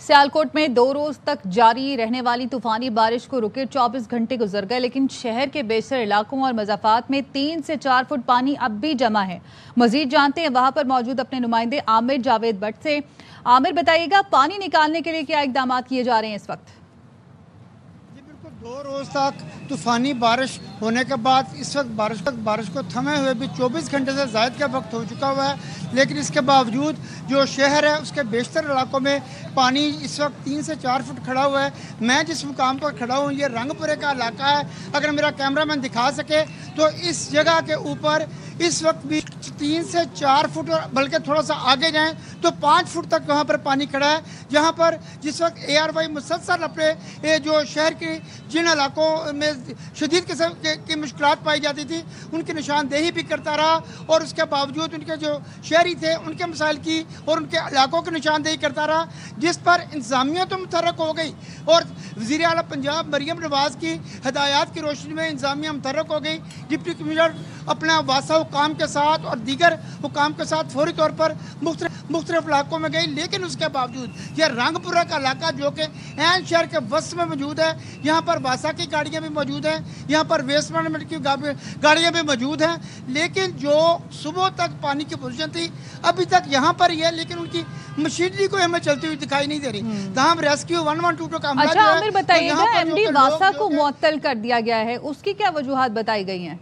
सियालकोट में 2 रोज तक जारी रहने वाली तूफानी बारिश को रुके 24 घंटे गुजर गए, लेकिन शहर के बेशतर इलाकों और मज़ाफ़ात में 3 से 4 फुट पानी अब भी जमा है। मजीद जानते हैं वहां पर मौजूद अपने नुमाइंदे आमिर जावेद भट्ट से। आमिर, बताइएगा पानी निकालने के लिए क्या इकदाम किए जा रहे हैं इस वक्त? 2 रोज तक तूफानी बारिश होने के बाद इस वक्त बारिश को थमे हुए भी 24 घंटे से ज़ायद का वक्त हो चुका हुआ है, लेकिन इसके बावजूद जो शहर है उसके बेशतर इलाकों में पानी इस वक्त 3 से 4 फुट खड़ा हुआ है। मैं जिस मुकाम पर खड़ा हूँ ये रंगपुरे का इलाका है। अगर मेरा कैमरामैन दिखा सके तो इस जगह के ऊपर इस वक्त भी 3 से 4 फुट, बल्कि थोड़ा सा आगे जाएं तो 5 फुट तक वहाँ पर पानी खड़ा है। जहाँ पर जिस वक्त ARY मुसलसल अपने जो शहर के जिन इलाकों में शदीद किस्म की मुश्किलात पाई जाती थी उनकी निशानदेही भी करता रहा, और उसके बावजूद उनके जो शहरी थे उनके मसाइल की और उनके इलाकों की निशानदेही करता रहा, जिस पर इंतजामिया तो मुतहर्रिक हो गई और वज़ीर आला पंजाब मरियम नवाज़ की हिदायत की रोशनी में इंतजामिया मुतहर्रिक हो गई। डिप्टी कमिश्नर अपना वासा हुकाम के साथ और दीगर हुकाम के साथ फौरी तौर पर मुख्तलिफ इलाकों में गई, लेकिन उसके बावजूद यह रंगपुरा का इलाका जो कि ऐन शहर के वस्त में मौजूद है, यहाँ पर वासा की गाड़ियाँ भी मौजूद हैं, यहाँ पर वेस्ट मैनेजमेंट की गाड़ियाँ भी मौजूद हैं, लेकिन जो सुबह तक पानी की पोजीशन थी अभी तक यहाँ पर ही है, लेकिन उनकी मशीनरी को हमें चलती हुई दिखाई नहीं दे रही। तमाम रेस्क्यू 112 का अमला अच्छा आमिर, बताइएगा MD वासा को मुअत्तल कर दिया गया है, उसकी क्या वजूहात बताई गई हैं?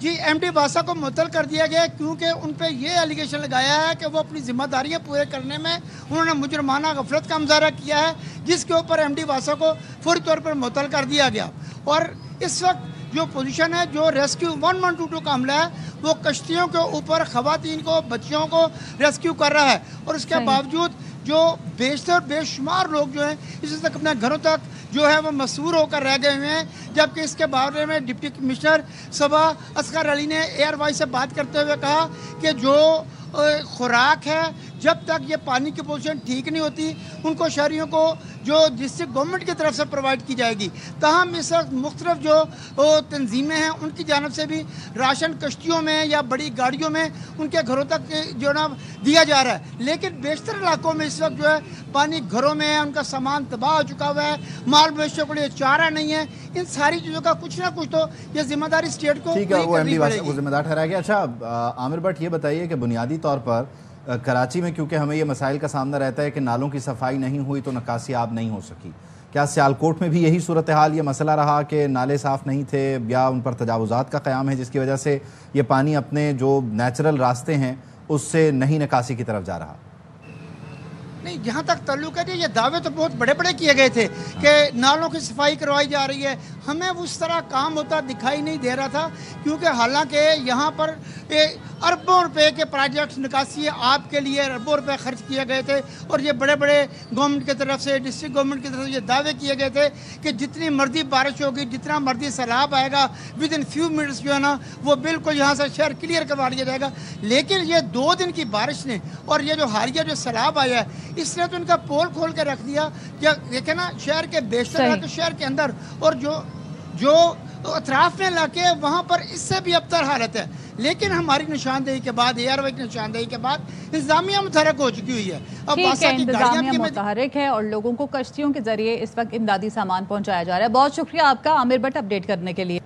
जी, MD वासा को मुअत्तल कर दिया गया है क्योंकि उन पे ये एलिगेशन लगाया है कि वो अपनी जिम्मेदारियां पूरे करने में उन्होंने मुजरमाना गफलत का मुजाहरा किया है, जिसके ऊपर MD वासा को फौरी तौर पर मुअत्तल कर दिया गया। और इस वक्त जो पोजीशन है, जो रेस्क्यू 112 का अमला है वो कश्तियों के ऊपर खवातीन को, बच्चियों को रेस्क्यू कर रहा है, और उसके बावजूद जो बेशतर बेशुमार लोग जो हैं इस तक अपने घरों तक जो है वो मसूर होकर रह गए हुए हैं। जबकि इसके बारे में डिप्टी कमिश्नर सबा असगर अली ने ARY से बात करते हुए कहा कि जो खुराक है जब तक ये पानी की पोजीशन ठीक नहीं होती उनको शहरियों को जो डिस्ट्रिक्ट गवर्नमेंट की तरफ से प्रोवाइड की जाएगी। ताहम इस वक्त मुख्तलिफ जो तंजीमें हैं उनकी जानब से भी राशन कश्तियों में या बड़ी गाड़ियों में उनके घरों तक जो ना दिया जा रहा है, लेकिन बेशतर इलाकों में इस वक्त जो है पानी घरों में है, उनका सामान तबाह हो चुका हुआ है, माल मवेशियों के लिए चारा नहीं है। इन सारी चीज़ों का कुछ ना कुछ तो ये जिम्मेदारी स्टेट को करनी पड़ेगी। वो जिम्मेदार ठहराया गया। अच्छा आमिर भट्ट, ये बताइए कि बुनियादी तौर पर कराची में क्योंकि हमें ये मसाइल का सामना रहता है कि नालों की सफाई नहीं हुई तो निकासी आब नहीं हो सकी, क्या सियालकोट में भी यही सूरत हाल, ये मसला रहा कि नाले साफ़ नहीं थे या उन पर तजावुज़ात का क़याम है जिसकी वजह से ये पानी अपने जो नेचुरल रास्ते हैं उससे नहीं निकासी की तरफ जा रहा? नहीं, जहाँ तक ताल्लुक है ये दावे तो बहुत बड़े बड़े किए गए थे कि नालों की सफाई करवाई जा रही है, हमें उस तरह काम होता दिखाई नहीं दे रहा था, क्योंकि हालांकि यहाँ पर अरबों रुपए के प्रोजेक्ट्स निकासी आपके लिए अरबों रुपए खर्च किए गए थे, और ये बड़े बड़े गवर्नमेंट की तरफ से, डिस्ट्रिक्ट गवर्नमेंट की तरफ से ये दावे किए गए थे कि जितनी मर्जी बारिश होगी, जितना मर्जी सैलाब आएगा, विद इन फ्यू मिनट्स जो है ना वो बिल्कुल यहाँ से शहर क्लियर करवा दिया जाएगा। लेकिन ये 2 दिन की बारिश ने और ये जो हालिया जो सैलाब आया है इसने तो इनका पोल खोल के रख दिया। देखे ना शहर के बेशतर शहर के अंदर और जो अतराफ में इलाके वहाँ पर इससे भी अबतर हालत है, लेकिन हमारी निशानदेही के बाद, ARY की निशानदेही के बाद इंतजामिया मुतहर्रिक हो चुकी हुई है। अब इंतजामिया मुतहर्रिक है और लोगों को कश्तियों के जरिए इस वक्त इमदादी सामान पहुंचाया जा रहा है। बहुत शुक्रिया आपका आमिर भट्ट अपडेट करने के लिए।